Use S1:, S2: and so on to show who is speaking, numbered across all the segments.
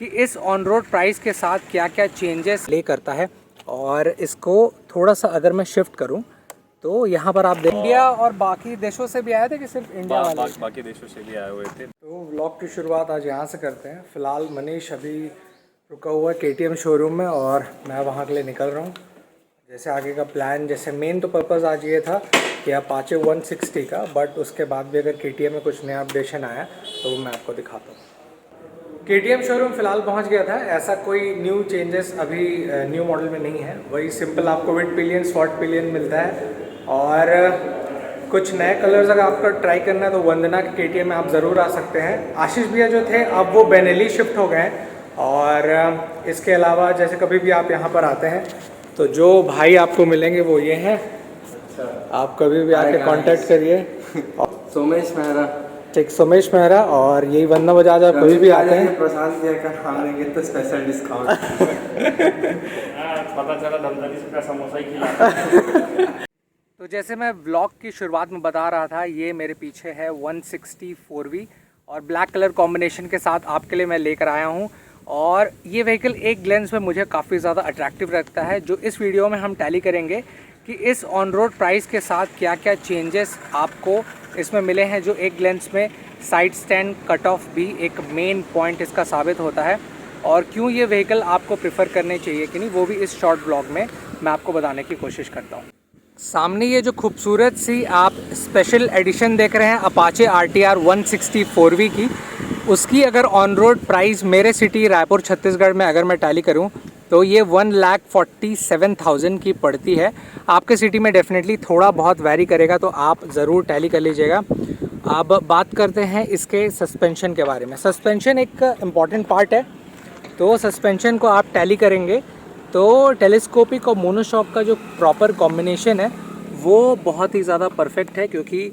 S1: कि इस on road price के साथ क्या क्या चेंजेस ले करता है। और इसको थोड़ा सा अगर मैं शिफ्ट करूं तो यहाँ पर आप इंडिया और बाकी देशों से भी आए थे कि सिर्फ इंडिया वाले?
S2: बाकी देशों से भी आए हुए थे।
S1: तो व्लॉग की शुरुआत आज यहाँ से करते हैं। फ़िलहाल मनीष अभी रुका हुआ है KTM शोरूम में और मैं वहाँ के लिए निकल रहा हूँ। जैसे आगे का प्लान, जैसे मेन तो पर्पज़ आज ये था कि अपाचे 160 का, बट उसके बाद भी अगर KTM में कुछ नया अपडेशन आया तो वो मैं आपको दिखाता हूँ। KTM शोरूम फ़िलहाल पहुंच गया था। ऐसा कोई न्यू चेंजेस अभी न्यू मॉडल में नहीं है, वही सिंपल आपको विड पिलियन स्पॉट पिलियन मिलता है। और कुछ नए कलर्स अगर आपका ट्राई करना है तो वंदना के KTM में आप ज़रूर आ सकते हैं। आशीष भैया जो थे अब वो बेनेली शिफ्ट हो गए हैं। और इसके अलावा जैसे कभी भी आप यहाँ पर आते हैं तो जो भाई आपको मिलेंगे वो ये हैं। आप कभी भी आके कांटेक्ट करिए।
S3: सोमेश मेहरा,
S1: ठीक, सोमेश मेहरा और यही वंदना बजाज। आप कभी भी आते हैं,
S3: प्रशांत जी का नाम लेंगे तो स्पेशल डिस्काउंट।
S2: पता चला दमदमी का समोसा ही खिलाता।
S1: तो जैसे मैं व्लॉग की शुरुआत में बता रहा था, ये मेरे पीछे है 160 4V और ब्लैक कलर कॉम्बिनेशन के साथ आपके लिए मैं लेकर आया हूँ। और ये व्हीकल एक ग्लेंस में मुझे काफ़ी ज़्यादा अट्रैक्टिव लगता है। जो इस वीडियो में हम टैली करेंगे कि इस ऑन रोड प्राइस के साथ क्या क्या चेंजेस आपको इसमें मिले हैं। जो एक ग्लेंस में साइड स्टैंड कट ऑफ भी एक मेन पॉइंट इसका साबित होता है, और क्यों ये व्हीकल आपको प्रेफर करने चाहिए कि नहीं, वो भी इस शॉर्ट ब्लॉग में मैं आपको बताने की कोशिश करता हूँ। सामने ये जो खूबसूरत सी आप स्पेशल एडिशन देख रहे हैं अपाचे RTR 160 4V की, उसकी अगर ऑन रोड प्राइस मेरे सिटी रायपुर छत्तीसगढ़ में अगर मैं टैली करूं तो ये 1,47,000 की पड़ती है। आपके सिटी में डेफिनेटली थोड़ा बहुत वैरी करेगा, तो आप ज़रूर टैली कर लीजिएगा। अब बात करते हैं इसके सस्पेंशन के बारे में। सस्पेंशन एक इम्पॉर्टेंट पार्ट है, तो सस्पेंशन को आप टैली करेंगे तो टेलीस्कोपिक और मोनोशॉक का जो प्रॉपर कॉम्बिनेशन है वो बहुत ही ज़्यादा परफेक्ट है। क्योंकि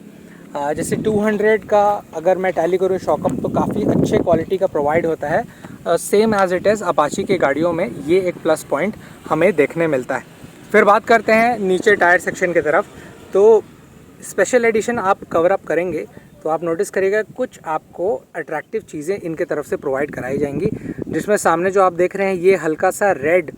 S1: जैसे 200 का अगर मैं टैली करूँ शॉकअप तो काफ़ी अच्छे क्वालिटी का प्रोवाइड होता है, same as it is Apache के गाड़ियों में। ये एक प्लस पॉइंट हमें देखने मिलता है। फिर बात करते हैं नीचे टायर सेक्शन की तरफ। तो स्पेशल एडिशन आप कवर अप करेंगे तो आप नोटिस करिएगा कुछ आपको अट्रैक्टिव चीज़ें इनके तरफ से प्रोवाइड कराई जाएंगी, जिसमें सामने जो आप देख रहे हैं ये हल्का सा रेड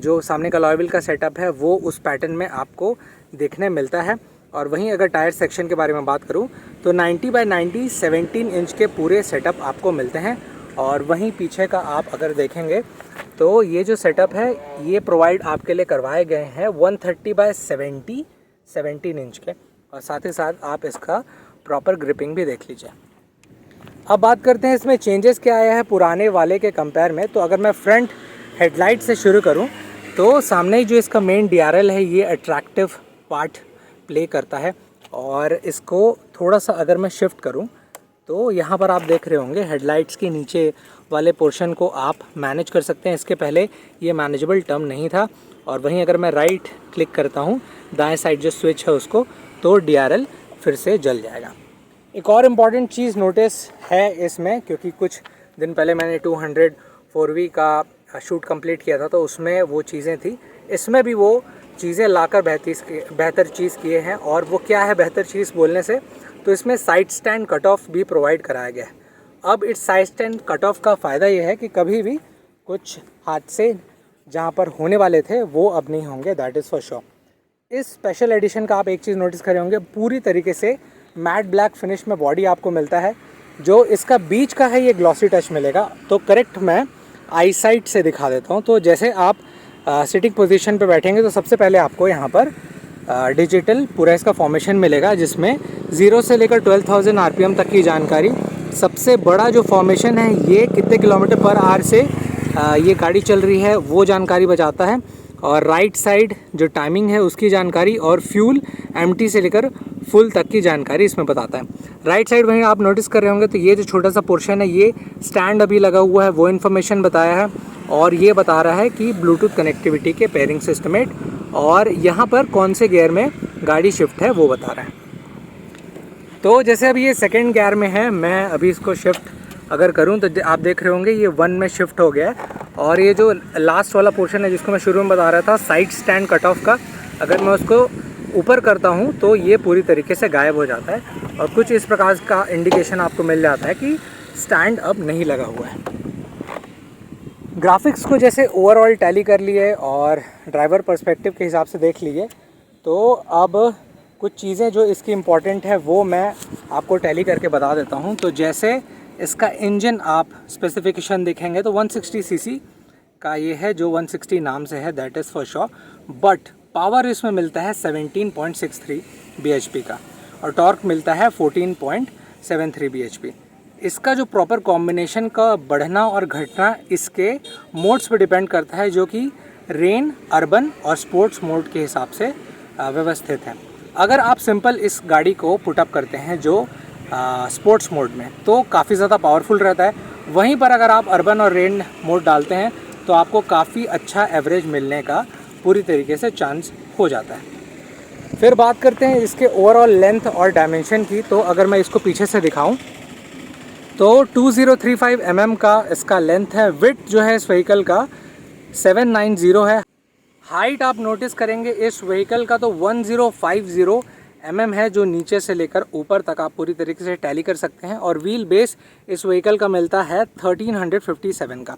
S1: जो सामने का लॉयबिल का सेटअप है वो उस पैटर्न में आपको देखने मिलता है। और वहीं अगर टायर सेक्शन के बारे में बात करूं तो 90x90 17 इंच के पूरे सेटअप आपको मिलते हैं। और वहीं पीछे का आप अगर देखेंगे तो ये जो सेटअप है ये प्रोवाइड आपके लिए करवाए गए हैं 130x70 17 इंच के, और साथ ही साथ आप इसका प्रॉपर ग्रिपिंग भी देख लीजिए। अब बात करते हैं इसमें चेंजेस क्या आया है पुराने वाले के कंपेयर में। तो अगर मैं फ्रंट हेडलाइट से शुरू करूं तो सामने जो इसका मेन DRL है ये अट्रैक्टिव पार्ट प्ले करता है। और इसको थोड़ा सा अगर मैं शिफ्ट करूं तो यहाँ पर आप देख रहे होंगे हेडलाइट्स के नीचे वाले पोर्शन को आप मैनेज कर सकते हैं। इसके पहले ये मैनेजेबल टर्म नहीं था। और वहीं अगर मैं राइट क्लिक करता हूँ दाएँ साइड जो स्विच है उसको, तो DRL फिर से जल जाएगा। एक और इम्पॉर्टेंट चीज़ नोटिस है इसमें, क्योंकि कुछ दिन पहले मैंने 200 4V का शूट कंप्लीट किया था तो उसमें वो चीज़ें थी, इसमें भी वो चीज़ें लाकर बेहतर चीज़ किए हैं। और वो क्या है बेहतर चीज़ बोलने से, तो इसमें साइड स्टैंड कट ऑफ भी प्रोवाइड कराया गया है। अब इस साइड स्टैंड कट ऑफ का फ़ायदा ये है कि कभी भी कुछ हादसे जहाँ पर होने वाले थे वो अब नहीं होंगे, दैट इज़ फॉर श्योर। इस स्पेशल एडिशन का आप एक चीज़ नोटिस करे होंगे, पूरी तरीके से मैट ब्लैक फिनिश में बॉडी आपको मिलता है। जो इसका बीच का है ये ग्लॉसी टच मिलेगा। तो करेक्ट मैं आई साइट से दिखा देता हूँ। तो जैसे आप सिटिंग पोजीशन पे बैठेंगे तो सबसे पहले आपको यहाँ पर डिजिटल पूरा इसका फॉर्मेशन मिलेगा, जिसमें 0 से लेकर 12,000 RPM तक की जानकारी। सबसे बड़ा जो फॉर्मेशन है ये कितने किलोमीटर पर आवर से ये गाड़ी चल रही है वो जानकारी बताता है। और राइट साइड जो टाइमिंग है उसकी जानकारी, और फ्यूल एम्प्टी से लेकर फुल तक की जानकारी इसमें बताता है। राइट साइड वहीं आप नोटिस कर रहे होंगे तो ये जो छोटा सा पोर्शन है ये स्टैंड अभी लगा हुआ है वो इन्फॉर्मेशन बताया है। और ये बता रहा है कि ब्लूटूथ कनेक्टिविटी के पेयरिंग सिस्टमेट, और यहाँ पर कौन से गियर में गाड़ी शिफ्ट है वो बता रहा है। तो जैसे अभी ये सेकेंड गियर में है, मैं अभी इसको शिफ्ट अगर करूं तो आप देख रहे होंगे ये 1 में शिफ्ट हो गया है। और ये जो लास्ट वाला पोर्शन है जिसको मैं शुरू में बता रहा था साइड स्टैंड कट ऑफ का, अगर मैं उसको ऊपर करता हूं तो ये पूरी तरीके से गायब हो जाता है। और कुछ इस प्रकार का इंडिकेशन आपको मिल जाता है कि स्टैंड अब नहीं लगा हुआ है। ग्राफिक्स को जैसे ओवरऑल टैली कर लिए और ड्राइवर पर्सपेक्टिव के हिसाब से देख लिए, तो अब कुछ चीज़ें जो इसकी इम्पॉर्टेंट है वो मैं आपको टैली करके बता देता हूँ। तो जैसे इसका इंजन आप स्पेसिफिकेशन देखेंगे तो 160 सीसी का ये है, जो 160 नाम से है, that is for sure. But power इसमें मिलता है 17.63 bhp का और टॉर्क मिलता है 14.73 bhp। इसका जो प्रॉपर कॉम्बिनेशन का बढ़ना और घटना इसके मोड्स पे डिपेंड करता है, जो कि रेन, अर्बन और स्पोर्ट्स मोड के हिसाब से व्यवस्थित है। अगर आप सिंपल इस गाड़ी को पुटअप करते हैं जो स्पोर्ट्स मोड में, तो काफ़ी ज़्यादा पावरफुल रहता है। वहीं पर अगर आप अर्बन और रेन मोड डालते हैं तो आपको काफ़ी अच्छा एवरेज मिलने का पूरी तरीके से चांस हो जाता है। फिर बात करते हैं इसके ओवरऑल लेंथ और डायमेंशन की। तो अगर मैं इसको पीछे से दिखाऊं तो 2035 mm का इसका लेंथ है। विड्थ जो है इस व्हीकल का 790 है। हाइट आप नोटिस करेंगे इस व्हीकल का तो 1050 mm है, जो नीचे से लेकर ऊपर तक आप पूरी तरीके से टैली कर सकते हैं। और व्हील बेस इस व्हीकल का मिलता है 1357 का।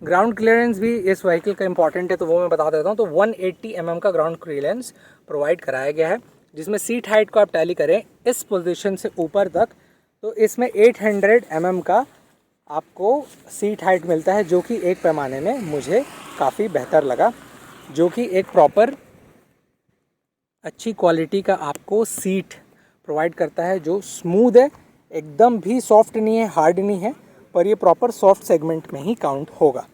S1: ग्राउंड क्लियरेंस भी इस व्हीकल का इंपॉर्टेंट है, तो वो मैं बता देता हूँ। तो 180 mm का ग्राउंड क्लियरेंस प्रोवाइड कराया गया है, जिसमें सीट हाइट को आप टैली करें इस पोजीशन से ऊपर तक, तो इसमें 800 mm का आपको सीट हाइट मिलता है, जो कि एक पैमाने में मुझे काफ़ी बेहतर लगा, जो कि एक प्रॉपर अच्छी क्वालिटी का आपको सीट प्रोवाइड करता है, जो स्मूथ है, एकदम भी सॉफ्ट नहीं है, हार्ड नहीं है, पर ये प्रॉपर सॉफ्ट सेगमेंट में ही काउंट होगा।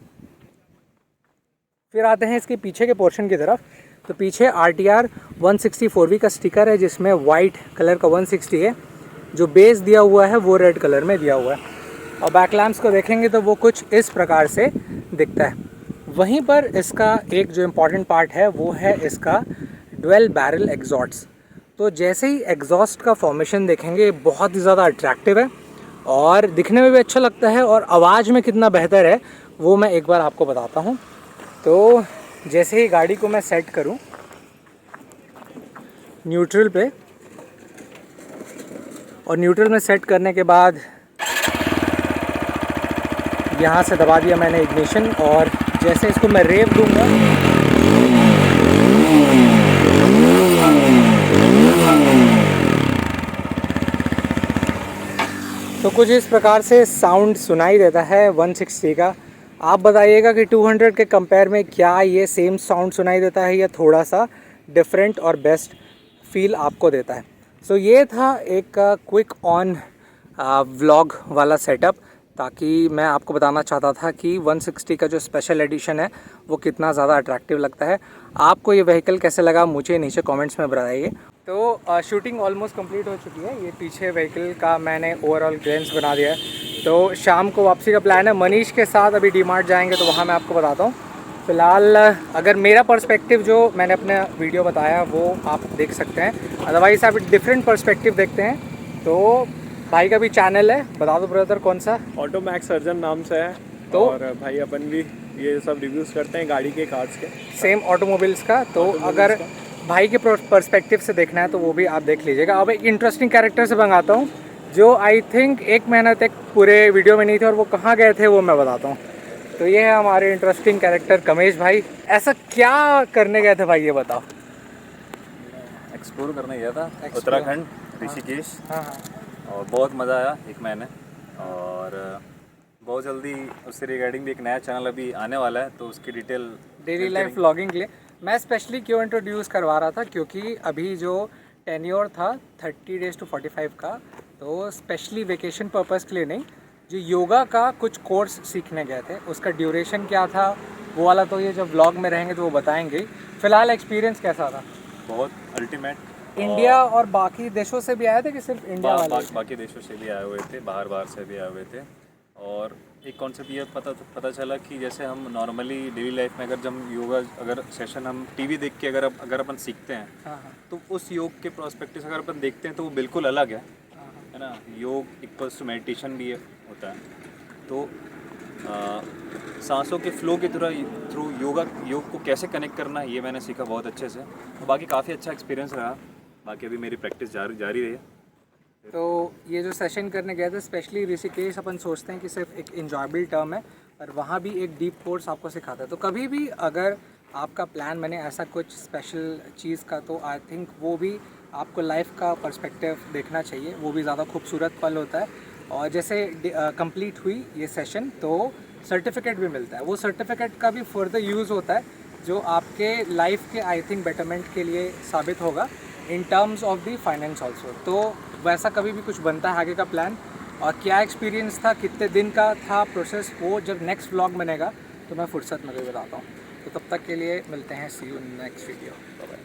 S1: फिर आते हैं इसके पीछे के पोर्शन की तरफ। तो पीछे RTR 164V का स्टिकर है, जिसमें वाइट कलर का 160 है। जो बेस दिया हुआ है वो रेड कलर में दिया हुआ है। और बैक लैम्प्स को देखेंगे तो वो कुछ इस प्रकार से दिखता है। वहीं पर इसका एक जो इम्पॉर्टेंट पार्ट है वो है इसका डुअल बैरल एग्जॉस्ट। तो जैसे ही एग्जॉस्ट का फॉर्मेशन देखेंगे बहुत ही ज़्यादा अट्रैक्टिव है और दिखने में भी अच्छा लगता है, और आवाज़ में कितना बेहतर है वो मैं एक बार आपको बताता हूँ। तो जैसे ही गाड़ी को मैं सेट करूँ न्यूट्रल पे, और न्यूट्रल में सेट करने के बाद यहाँ से दबा दिया मैंने इग्निशन, और जैसे इसको मैं रेव दूंगा तो कुछ इस प्रकार से साउंड सुनाई देता है 160 का। आप बताइएगा कि 200 के कंपेयर में क्या ये सेम साउंड सुनाई देता है या थोड़ा सा डिफरेंट और बेस्ट फील आपको देता है। सो ये था एक क्विक ऑन व्लॉग वाला सेटअप, ताकि मैं आपको बताना चाहता था कि 160 का जो स्पेशल एडिशन है वो कितना ज़्यादा अट्रैक्टिव लगता है। आपको ये व्हीकल कैसे लगा मुझे नीचे कमेंट्स में बताइए। तो शूटिंग ऑलमोस्ट कंप्लीट हो चुकी है। ये पीछे व्हीकल का मैंने ओवरऑल ग्लेंस बना दिया है। तो शाम को वापसी का प्लान है। मनीष के साथ अभी डीमार्ट जाएंगे, तो वहाँ मैं आपको बताता हूँ। फ़िलहाल अगर मेरा पर्सपेक्टिव जो मैंने अपने वीडियो बताया वो आप देख सकते हैं, अदरवाइज़ आप डिफरेंट पर्सपेक्टिव देखते हैं तो भाई का भी चैनल है, बता दो ब्रदर कौन सा?
S4: ऑटो मैक्स सर्जन नाम से है।
S1: तो
S4: और भाई अपन भी ये सब रिव्यूज़ करते हैं गाड़ी के, कार्स के,
S1: सेम ऑटोमोबाइल्स का। तो अगर भाई के पर्सपेक्टिव से देखना है तो वो भी आप देख लीजिएगा। अब एक इंटरेस्टिंग कैरेक्टर से मंगाता हूँ जो आई थिंक 1 महीना तक पूरे वीडियो में नहीं थे, और वो कहाँ गए थे वो मैं बताता हूँ। तो ये है हमारे इंटरेस्टिंग कैरेक्टर कमेश भाई। ऐसा क्या करने गए थे भाई, ये बताओ।
S5: एक्सप्लोर करने गया था उत्तराखंड, ऋषिकेश।
S1: हाँ हाँ।
S5: और बहुत मज़ा आया 1 महीने, और बहुत जल्दी उससे रिगार्डिंग भी एक नया चैनल अभी आने वाला है, तो उसकी डिटेल
S1: डेली लाइफ व्लॉगिंग के लिए मैं स्पेशली क्यों इंट्रोड्यूस करवा रहा था, क्योंकि अभी जो टेन्योर था 30 डेज़ टू 45 का, तो स्पेशली वेकेशन पर्पज़ के लिए नहीं, जो योगा का कुछ कोर्स सीखने गए थे उसका ड्यूरेशन क्या था वो वाला तो ये जब व्लॉग में रहेंगे तो वो बताएंगे। फ़िलहाल एक्सपीरियंस कैसा था?
S5: बहुत अल्टीमेट।
S1: इंडिया और बाकी देशों से भी आए थे कि सिर्फ इंडिया वाले?
S5: बाकी देशों से भी आए हुए थे, बाहर से भी आए हुए थे। और एक कॉन्सेप्ट ये पता चला कि जैसे हम नॉर्मली डेली लाइफ में अगर हम योगा अगर सेशन हम टीवी देख के अगर अपन सीखते हैं,
S1: हाँ हाँ।
S5: तो उस योग के प्रोस्पेक्टिव से अगर अपन देखते हैं तो वो बिल्कुल अलग है ना। योग इक्वल्स टू मेडिटेशन भी होता है। तो सांसों के फ्लो के थ्रू योग को कैसे कनेक्ट करना है ये मैंने सीखा बहुत अच्छे से। तो बाकी काफ़ी अच्छा एक्सपीरियंस रहा। बाकी अभी मेरी प्रैक्टिस जारी रही है।
S1: तो ये जो सेशन करने गए थे स्पेशली ऋषिकेश, अपन सोचते हैं कि सिर्फ एक इंजॉयबल टर्म है, पर वहाँ भी एक डीप कोर्स आपको सिखाता है। तो कभी भी अगर आपका प्लान बने ऐसा कुछ स्पेशल चीज़ का, तो आई थिंक वो भी आपको लाइफ का पर्सपेक्टिव देखना चाहिए, वो भी ज़्यादा खूबसूरत पल होता है। और जैसे कंप्लीट हुई ये सेशन तो सर्टिफिकेट भी मिलता है, वो सर्टिफिकेट का भी फर्दर यूज़ होता है जो आपके लाइफ के आई थिंक बेटरमेंट के लिए साबित होगा in terms of the finance also. तो वैसा कभी भी कुछ बनता है आगे का प्लान। और क्या एक्सपीरियंस था, कितने दिन का था प्रोसेस, वो जब नेक्स्ट व्लॉग बनेगा तो मैं फुर्सत में भी बताता हूँ। तो तब तक के लिए मिलते हैं, सी यू नेक्स्ट वीडियो, बाय।